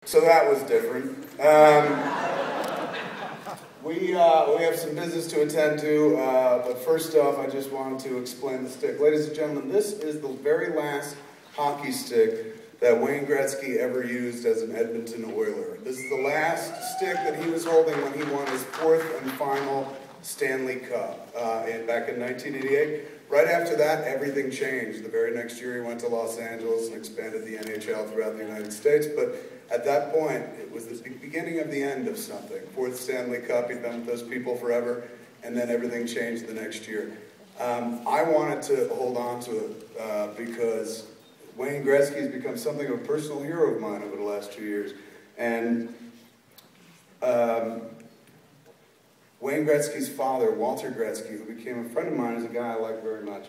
So that was different. We have some business to attend to, but first off, I just wanted to explain the stick. Ladies and gentlemen, this is the very last hockey stick that Wayne Gretzky ever used as an Edmonton Oiler. This is the last stick that he was holding when he won his 4th and final Stanley Cup back in 1988. Right after that, everything changed. The very next year, he went to Los Angeles and expanded the NHL throughout the United States. But at that point, it was the beginning of the end of something. 4th Stanley Cup, he'd been with those people forever, and then everything changed the next year. I wanted to hold on to it because Wayne Gretzky has become something of a personal hero of mine over the last 2 years. And Wayne Gretzky's father, Walter Gretzky, who became a friend of mine, is a guy I like very much,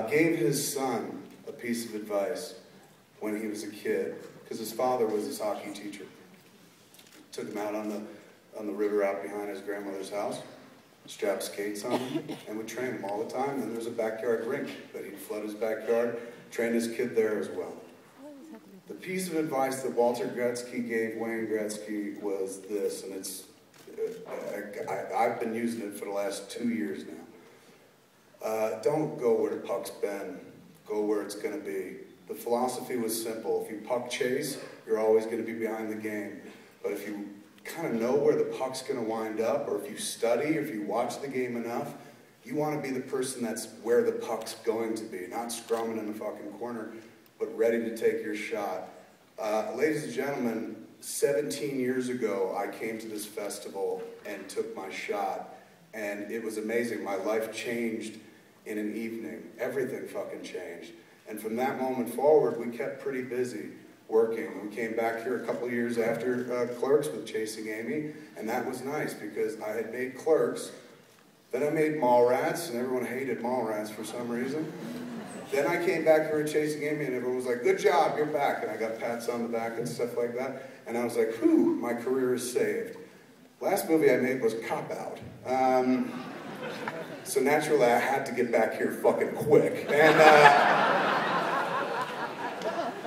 gave his son a piece of advice when he was a kid, because his father was his hockey teacher. Took him out on the river out behind his grandmother's house, strapped skates on him, and would train him all the time. And there was a backyard rink that he'd flood his backyard, train his kid there as well. The piece of advice that Walter Gretzky gave Wayne Gretzky was this, and it's I've been using it for the last 2 years now. Don't go where the puck's been. Go where it's going to be. The philosophy was simple. If you puck chase, you're always going to be behind the game. But if you kind of know where the puck's going to wind up, or if you study, or if you watch the game enough, you want to be the person that's where the puck's going to be, not scrumming in the fucking corner, but ready to take your shot. Ladies and gentlemen, 17 years ago, I came to this festival and took my shot, and it was amazing. My life changed in an evening. Everything fucking changed. And from that moment forward, we kept pretty busy working. We came back here a couple of years after Clerks with Chasing Amy, and that was nice because I had made Clerks, then I made Mallrats, and everyone hated Mallrats for some reason. Then I came back here with Chasing Amy, and everyone was like, good job, you're back. And I got pats on the back and stuff like that. And I was like, whew, my career is saved. Last movie I made was Cop Out. So naturally, I had to get back here fucking quick.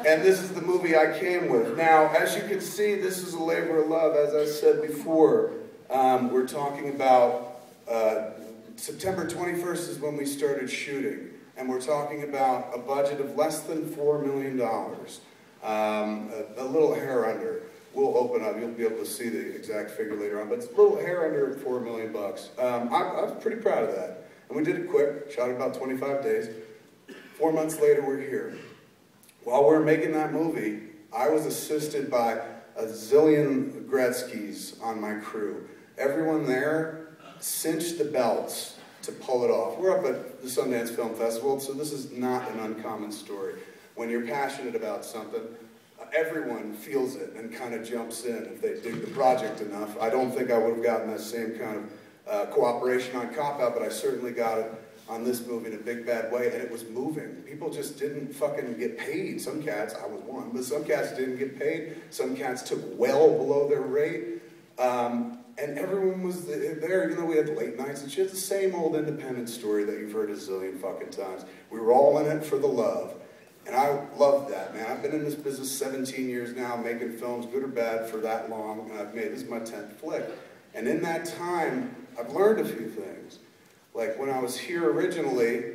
And this is the movie I came with. Now, as you can see, this is a labor of love. As I said before, we're talking about September 21st is when we started shooting. And we're talking about a budget of less than $4 million. A little hair under. We'll open up, you'll be able to see the exact figure later on, but it's a little hair under $4 million. I was pretty proud of that. And we did it quick, shot it about 25 days. 4 months later, we're here. While we were making that movie, I was assisted by a zillion Gretzkys on my crew. Everyone there cinched the belts to pull it off. We're up at the Sundance Film Festival, so this is not an uncommon story. When you're passionate about something, everyone feels it and kind of jumps in if they dig the project enough. I don't think I would have gotten that same kind of cooperation on Cop Out, but I certainly got it on this movie in a big bad way, and it was moving. People just didn't fucking get paid. Some cats, I was one, but some cats didn't get paid. Some cats took well below their rate. And everyone was there, even though we had late nights and shit. It's the same old independent story that you've heard a zillion fucking times. We were all in it for the love. And I loved that, man. I've been in this business 17 years now, making films, good or bad, for that long. And I've made, this is my 10th flick. And in that time, I've learned a few things. Like when I was here originally,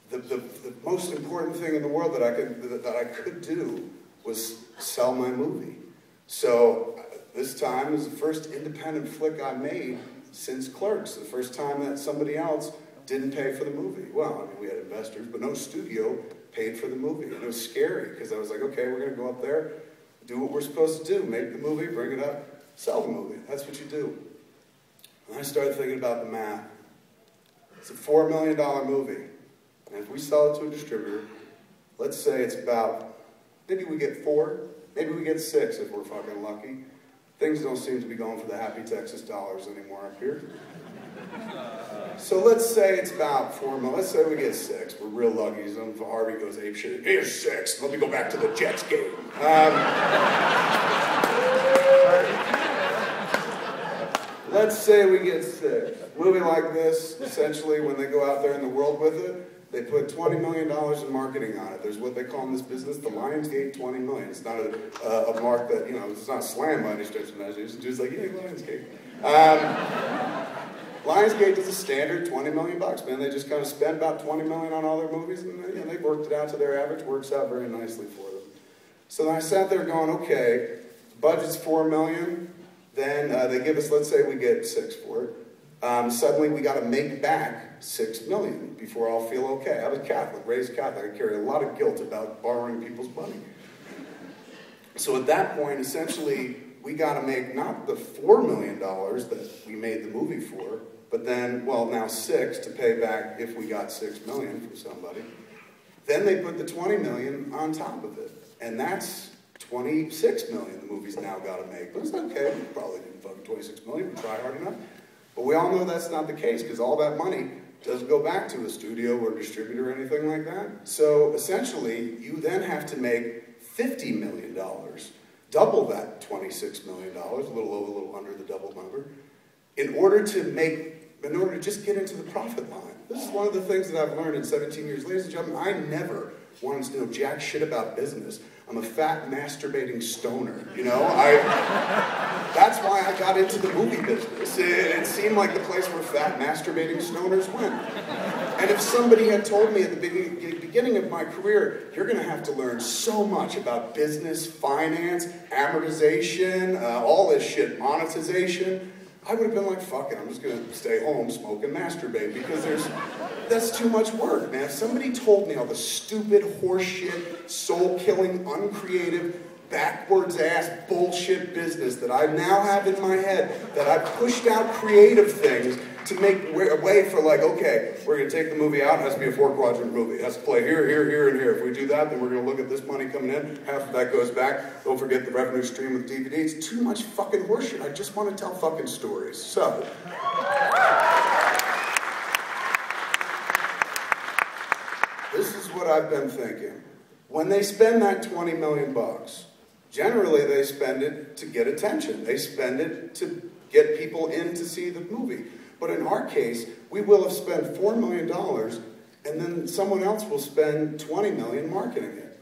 the most important thing in the world that I could do was sell my movie. So this time is the first independent flick I made since Clerks. The first time that somebody else didn't pay for the movie. Well, I mean, we had investors, but no studio paid for the movie. And it was scary because I was like, okay, we're going to go up there, do what we're supposed to do, make the movie, bring it up, sell the movie. That's what you do. And I started thinking about the math. It's a $4 million movie. And if we sell it to a distributor, let's say it's about, maybe we get 4, maybe we get 6 if we're fucking lucky. Things don't seem to be going for the happy Texas dollars anymore up here. So let's say it's about 4 million. Let's say we get 6. We're real lucky. Some Harvey goes ape shit. Here's 6. Let me go back to the Jets game. Let's say we get 6. A movie like this, essentially, when they go out there in the world with it, They put $20 million in marketing on it. There's what they call in this business the Lionsgate 20 million. It's not a mark that, you know, it's not a slam by any stretch of imagination. It's just like, yeah, Lionsgate. Lionsgate is a standard 20 million bucks, man. They just kind of spend about 20 million on all their movies, and you know, they've worked it out to their average. Works out very nicely for them. So then I sat there going, okay, budget's 4 million. Then they give us, let's say we get 6 for it. Suddenly we got to make back 6 million before I'll feel okay. I was Catholic, raised Catholic. I carry a lot of guilt about borrowing people's money. So at that point, essentially, we got to make not the $4 million that we made the movie for, but then, well, now 6 to pay back if we got 6 million from somebody. Then they put the 20 million on top of it, and that's 26 million the movie's now got to make. But it's okay, we probably didn't fucking 26 million, we try hard enough. But we all know that's not the case, because all that money doesn't go back to a studio or a distributor or anything like that. So essentially, you then have to make $50 million, double that $26 million, a little over, a little under the double number, in order to just get into the profit line. This is one of the things that I've learned in 17 years. Ladies and gentlemen, I never wanted to know jack shit about business. I'm a fat, masturbating stoner, you know? That's why I got into the movie business. It seemed like the place where fat, masturbating stoners went. And if somebody had told me at the beginning of my career, you're gonna have to learn so much about business, finance, amortization, all this shit, monetization, I would have been like, fuck it, I'm just gonna stay home, smoke and masturbate, because that's too much work, man. If somebody told me all the stupid, horseshit, soul-killing, uncreative, backwards-ass bullshit business that I now have in my head, that I've pushed out creative things to make a way for, like, okay, we're going to take the movie out, it has to be a 4-quadrant movie. It has to play here, here, here, and here. If we do that, then we're going to look at this money coming in, half of that goes back. Don't forget the revenue stream with DVD. It's too much fucking horseshit. I just want to tell fucking stories. So, this is what I've been thinking. When they spend that 20 million bucks, generally they spend it to get attention. They spend it to get people in to see the movie. But in our case, we will have spent $4 million, and then someone else will spend $20 million marketing it.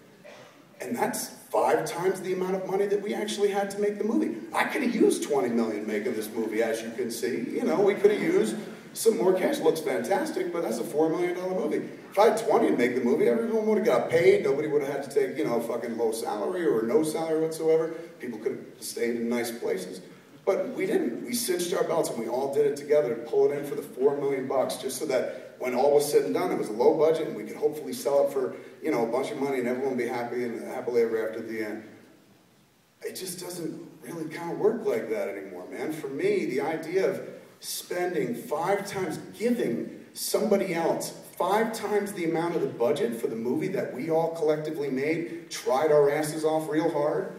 And that's 5 times the amount of money that we actually had to make the movie. I could have used $20 million making this movie, as you can see. You know, we could have used some more cash. Looks fantastic, but that's a $4 million movie. If I had 20 to make the movie, everyone would have got paid. Nobody would have had to take, you know, a fucking low salary or no salary whatsoever. People could have stayed in nice places. But we didn't. We cinched our belts and we all did it together to pull it in for the $4 million bucks, just so that when all was said and done, it was a low budget and we could hopefully sell it for, you know, a bunch of money and everyone would be happy and happily ever after at the end. It just doesn't really kind of work like that anymore, man. For me, the idea of spending 5 times, giving somebody else 5 times the amount of the budget for the movie that we all collectively made, tried our asses off real hard,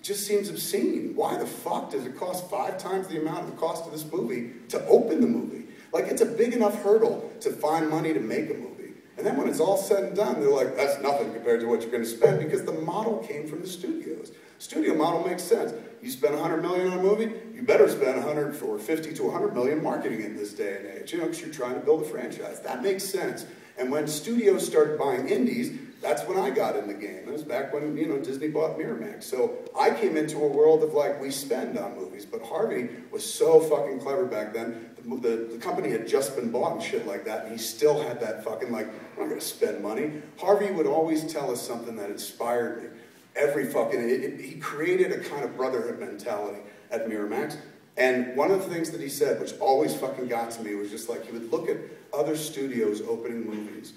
just seems obscene. Why the fuck does it cost 5 times the amount of the cost of this movie to open the movie? Like, it's a big enough hurdle to find money to make a movie. And then when it's all said and done, they're like, that's nothing compared to what you're going to spend, because the model came from the studios. Studio model makes sense. You spend $100 million on a movie, you better spend 100 or 50 to 100 million marketing in this day and age, you know, because you're trying to build a franchise. That makes sense. And when studios started buying indies, that's when I got in the game. It was back when, you know, Disney bought Miramax. So I came into a world of, like, we spend on movies. But Harvey was so fucking clever back then. The company had just been bought and shit like that, and he still had that fucking, like, I'm not going to spend money. Harvey would always tell us something that inspired me. He created a kind of brotherhood mentality at Miramax. And one of the things that he said, which always fucking got to me, was just like, he would look at other studios opening movies.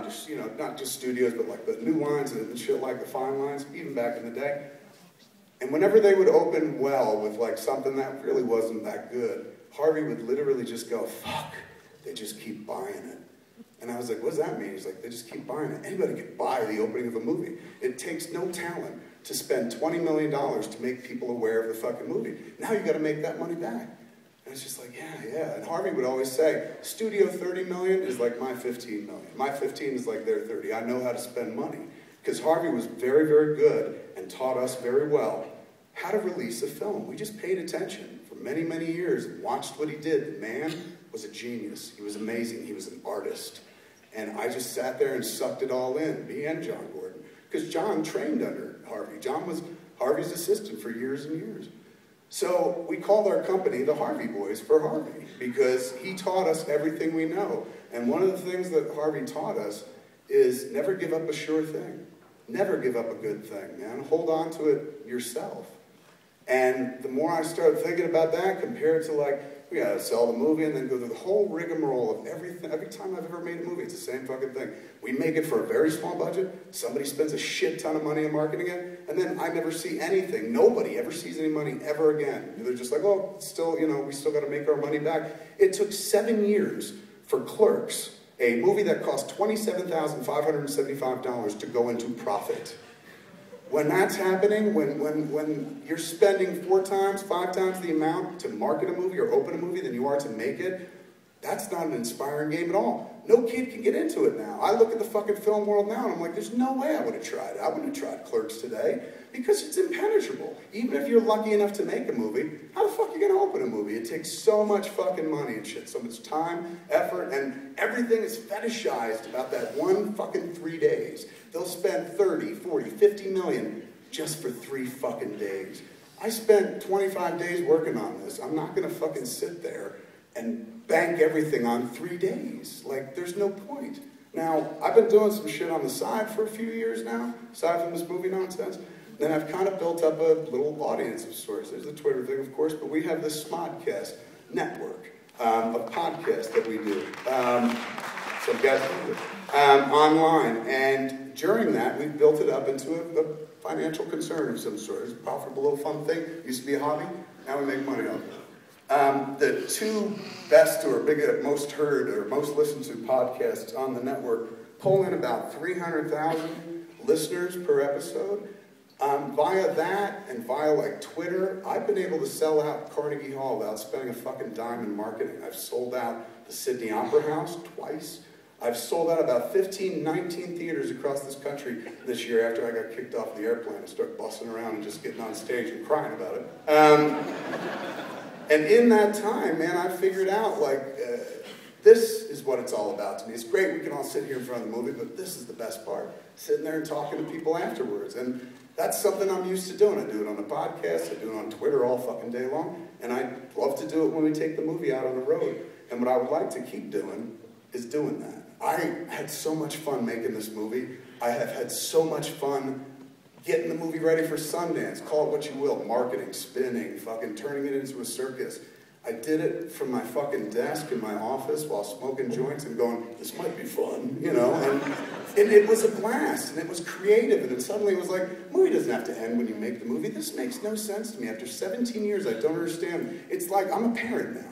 Just, you know, not just studios, but like the new lines and shit like the Fine Lines, even back in the day. And whenever they would open well with like something that really wasn't that good, Harvey would literally just go, fuck, they just keep buying it. And I was like, what does that mean? He's like, they just keep buying it. Anybody can buy the opening of a movie. It takes no talent to spend $20 million to make people aware of the fucking movie. Now you got to make that money back. And it's just like, yeah. And Harvey would always say, studio 30 million is like my 15 million. My 15 is like their 30. I know how to spend money. Because Harvey was very, very good and taught us very well how to release a film. We just paid attention for many, many years and watched what he did. The man was a genius. He was amazing. He was an artist. And I just sat there and sucked it all in, me and John Gordon. Because John trained under Harvey. John was Harvey's assistant for years and years. So we called our company the Harvey Boys for Harvey, because he taught us everything we know. And one of the things that Harvey taught us is never give up a sure thing. Never give up a good thing, man. Hold on to it yourself. And the more I started thinking about that, compared to like, we gotta sell the movie and then go through the whole rigmarole of everything. Every time I've ever made a movie, it's the same fucking thing. We make it for a very small budget, somebody spends a shit ton of money in marketing it, and then I never see anything. Nobody ever sees any money ever again. They're just like, oh, still, you know, we still gotta make our money back. It took 7 years for Clerks, a movie that cost $27,575 to go into profit. When that's happening, when you're spending 4 times, 5 times the amount to market a movie or open a movie than you are to make it, that's not an inspiring game at all. No kid can get into it now. I look at the fucking film world now and I'm like, there's no way I would have tried it. I wouldn't have tried Clerks today because it's impenetrable. Even if you're lucky enough to make a movie, how the fuck are you gonna open a movie? It takes so much fucking money and shit, so much time, effort, and everything is fetishized about that one fucking 3 days. They'll spend 30, 40, 50 million just for 3 fucking days. I spent 25 days working on this. I'm not gonna fucking sit there and bank everything on 3 days. Like, there's no point. Now, I've been doing some shit on the side for a few years now, aside from this movie nonsense. Then I've kind of built up a little audience of sorts. There's the Twitter thing, of course, but we have this Smodcast network, a podcast that we do. So guys, online. And during that, we've built it up into a financial concern of some sort. It's a profitable little fun thing. Used to be a hobby. Now we make money off of it. The 2 best or biggest, most heard or most listened to podcasts on the network pull in about 300,000 listeners per episode. Via that and via like Twitter, I've been able to sell out Carnegie Hall without spending a fucking dime in marketing. I've sold out the Sydney Opera House twice. I've sold out about 15, 19 theaters across this country this year after I got kicked off the airplane and started bussing around and just getting on stage and crying about it. And in that time, man, I figured out, like, this is what it's all about to me. It's great we can all sit here in front of the movie, but this is the best part. Sitting there and talking to people afterwards. And that's something I'm used to doing. I do it on the podcast, I do it on Twitter all fucking day long, and I love to do it when we take the movie out on the road. And what I would like to keep doing is doing that. I had so much fun making this movie. I have had so much fun getting the movie ready for Sundance, call it what you will, marketing, spinning, fucking turning it into a circus. I did it from my fucking desk in my office while smoking joints and going, this might be fun, you know? And it was a blast, and it was creative, and then suddenly it was like, movie doesn't have to end when you make the movie. This makes no sense to me. After 17 years, I don't understand. It's like, I'm a parent now.